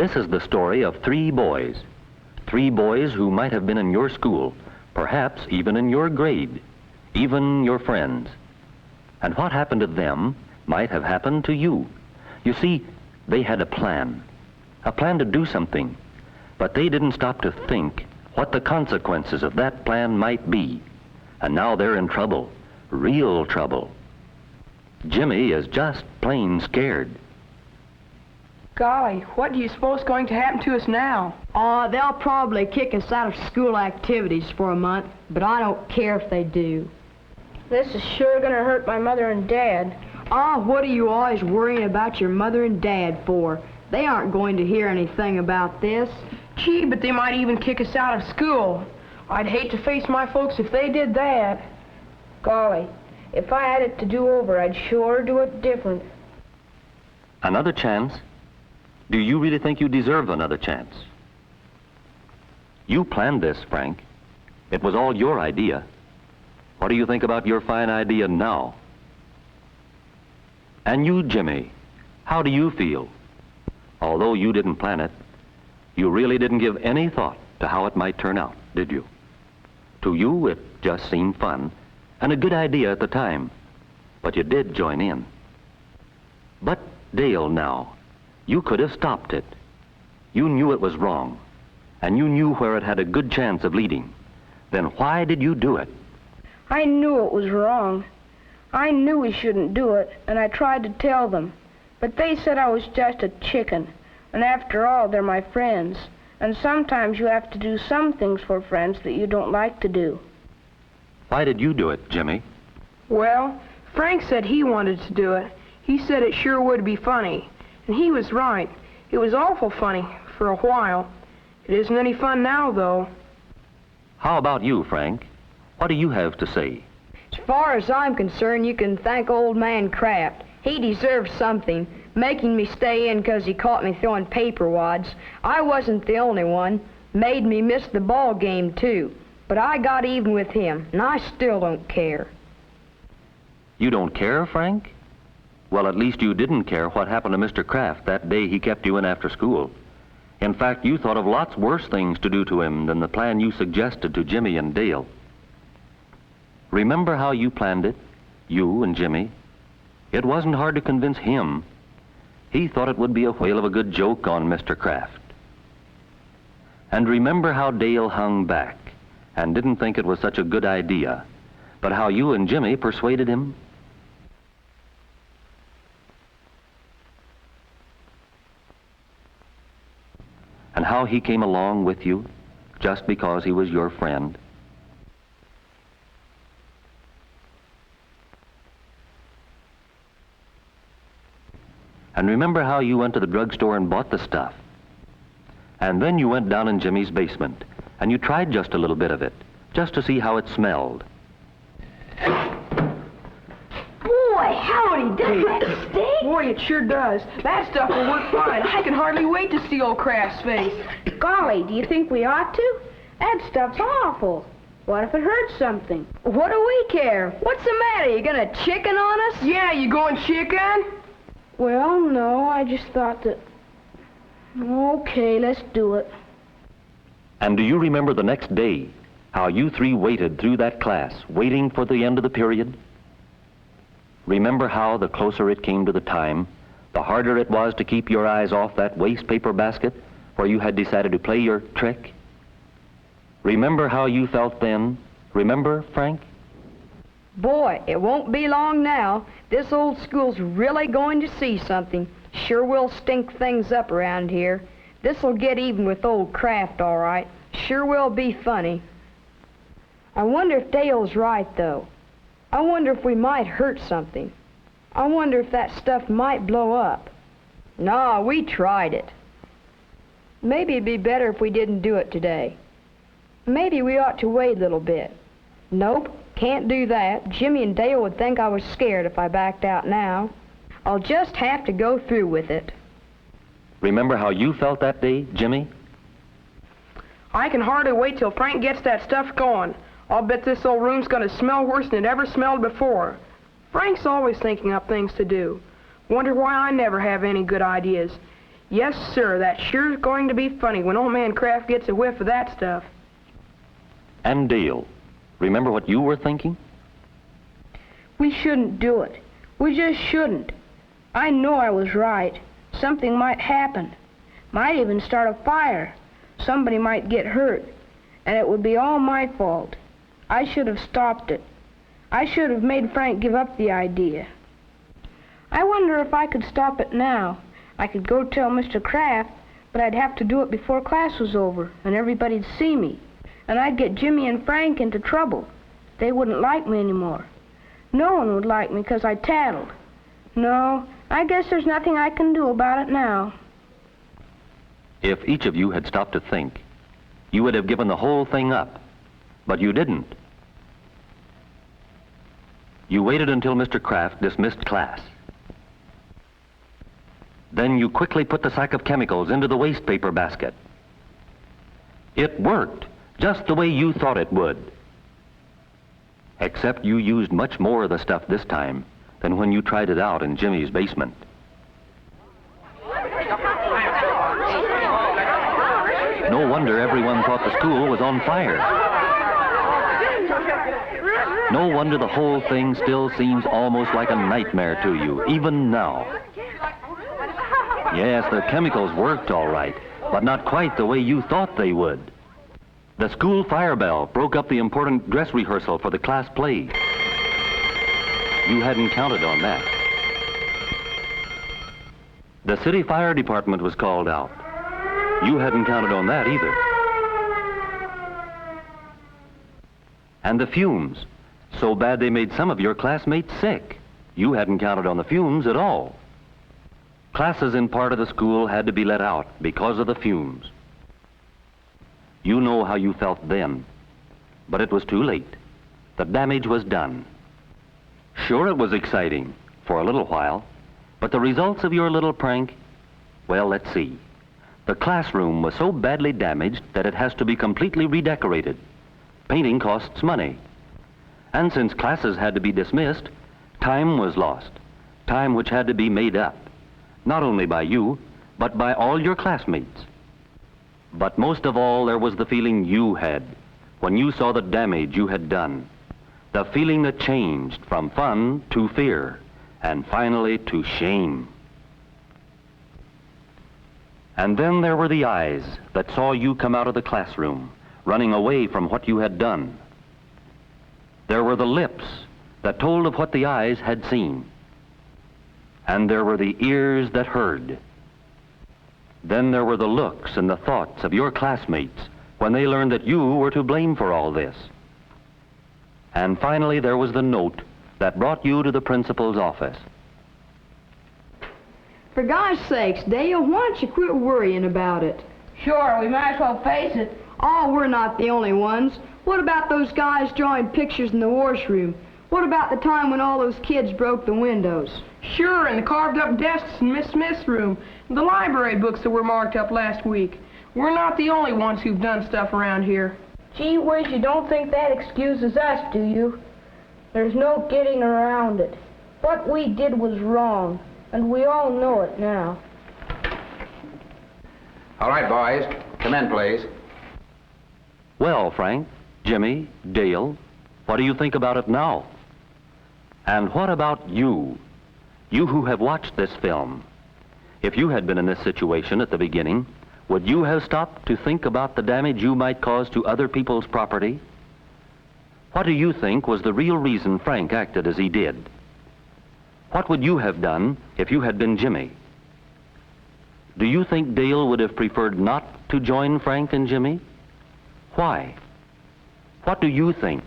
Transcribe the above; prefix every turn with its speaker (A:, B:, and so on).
A: This is the story of three boys. Three boys who might have been in your school, perhaps even in your grade, even your friends. And what happened to them might have happened to you. You see, they had a plan to do something, but they didn't stop to think what the consequences of that plan might be. And now they're in trouble, real trouble. Jimmy is just plain scared.
B: Golly, what do you suppose is going to happen to us now?
C: They'll probably kick us out of school activities for a month, but I don't care if they do.
D: This is sure gonna hurt my mother and Dad.
C: What are you always worrying about your mother and Dad for? They aren't going to hear anything about this.
B: Gee, but they might even kick us out of school. I'd hate to face my folks if they did that.
D: Golly, if I had it to do over, I'd sure do it different.
A: Another chance? Do you really think you deserve another chance? You planned this, Frank. It was all your idea. What do you think about your fine idea now? And you, Jimmy, how do you feel? Although you didn't plan it, you really didn't give any thought to how it might turn out, did you? To you, it just seemed fun and a good idea at the time, but you did join in. But Dale, now, you could have stopped it. You knew it was wrong, and you knew where it had a good chance of leading. Then why did you do it?
D: I knew it was wrong. I knew we shouldn't do it, and I tried to tell them. But they said I was just a chicken, and after all, they're my friends. And sometimes you have to do some things for friends that you don't like to do.
A: Why did you do it, Jimmy?
B: Well, Frank said he wanted to do it. He said it sure would be funny. And he was right. It was awful funny for a while. It isn't any fun now, though.
A: How about you, Frank? What do you have to say?
C: As far as I'm concerned, you can thank old man Kraft. He deserves something, making me stay in 'cause he caught me throwing paper wads. I wasn't the only one. Made me miss the ball game, too. But I got even with him, and I still don't care.
A: You don't care, Frank? Well, at least you didn't care what happened to Mr. Kraft that day he kept you in after school. In fact, you thought of lots worse things to do to him than the plan you suggested to Jimmy and Dale. Remember how you planned it, you and Jimmy? It wasn't hard to convince him. He thought it would be a whale of a good joke on Mr. Kraft. And remember how Dale hung back and didn't think it was such a good idea, but how you and Jimmy persuaded him? And how he came along with you just because he was your friend? And remember how you went to the drugstore and bought the stuff? And then you went down in Jimmy's basement, and you tried just a little bit of it, just to see how it smelled.
C: Boy, howdy, does that stink?
B: Boy, it sure does. That stuff will work fine. I can hardly wait to see old Kraft's face.
D: Golly, do you think we ought to? That stuff's awful. What if it hurts something?
C: What do we care? What's the matter? You gonna chicken on us?
B: Yeah, you going chicken?
D: Well, no, I just thought that... Okay, let's do it.
A: And do you remember the next day, how you three waited through that class, waiting for the end of the period? Remember how the closer it came to the time, the harder it was to keep your eyes off that waste paper basket where you had decided to play your trick? Remember how you felt then? Remember, Frank?
C: Boy, it won't be long now. This old school's really going to see something. Sure will stink things up around here. This'll get even with old Kraft, all right. Sure will be funny. I wonder if Dale's right, though. I wonder if we might hurt something. I wonder if that stuff might blow up. Nah, we tried it. Maybe it'd be better if we didn't do it today. Maybe we ought to wait a little bit. Nope, can't do that. Jimmy and Dale would think I was scared if I backed out now. I'll just have to go through with it.
A: Remember how you felt that day, Jimmy?
B: I can hardly wait till Frank gets that stuff going. I'll bet this old room's gonna smell worse than it ever smelled before. Frank's always thinking up things to do. Wonder why I never have any good ideas. Yes, sir, that sure's going to be funny when old man Kraft gets a whiff of that stuff.
A: And Dale, remember what you were thinking?
D: We shouldn't do it. We just shouldn't. I know I was right. Something might happen. Might even start a fire. Somebody might get hurt. And it would be all my fault. I should have stopped it. I should have made Frank give up the idea. I wonder if I could stop it now. I could go tell Mr. Kraft, but I'd have to do it before class was over, and everybody'd see me. And I'd get Jimmy and Frank into trouble. They wouldn't like me anymore. No one would like me because I tattled. No, I guess there's nothing I can do about it now.
A: If each of you had stopped to think, you would have given the whole thing up. But you didn't. You waited until Mr. Kraft dismissed class. Then you quickly put the sack of chemicals into the waste paper basket. It worked, just the way you thought it would. Except you used much more of the stuff this time than when you tried it out in Jimmy's basement. No wonder everyone thought the school was on fire. No wonder the whole thing still seems almost like a nightmare to you, even now. Yes, the chemicals worked all right, but not quite the way you thought they would. The school fire bell broke up the important dress rehearsal for the class play. You hadn't counted on that. The city fire department was called out. You hadn't counted on that either. And the fumes, so bad they made some of your classmates sick. You hadn't counted on the fumes at all. Classes in part of the school had to be let out because of the fumes. You know how you felt then, but it was too late. The damage was done. Sure, it was exciting for a little while, but the results of your little prank, well, let's see. The classroom was so badly damaged that it has to be completely redecorated. Painting costs money. And since classes had to be dismissed, time was lost, time which had to be made up, not only by you, but by all your classmates. But most of all, there was the feeling you had when you saw the damage you had done, the feeling that changed from fun to fear, and finally to shame. And then there were the eyes that saw you come out of the classroom, running away from what you had done. There were the lips that told of what the eyes had seen. And there were the ears that heard. Then there were the looks and the thoughts of your classmates when they learned that you were to blame for all this. And finally, there was the note that brought you to the principal's office.
C: For God's sakes, Dale, why don't you quit worrying about it?
D: Sure, we might as well face it.
C: Oh, we're not the only ones. What about those guys drawing pictures in the washroom? What about the time when all those kids broke the windows?
B: Sure, and the carved up desks in Miss Smith's room, and the library books that were marked up last week. We're not the only ones who've done stuff around here.
D: Gee whiz, you don't think that excuses us, do you? There's no getting around it. What we did was wrong, and we all know it now.
E: All right, boys. Come in, please.
A: Well, Frank, Jimmy, Dale, what do you think about it now? And what about you? You who have watched this film. If you had been in this situation at the beginning, would you have stopped to think about the damage you might cause to other people's property? What do you think was the real reason Frank acted as he did? What would you have done if you had been Jimmy? Do you think Dale would have preferred not to join Frank and Jimmy? Why? What do you think?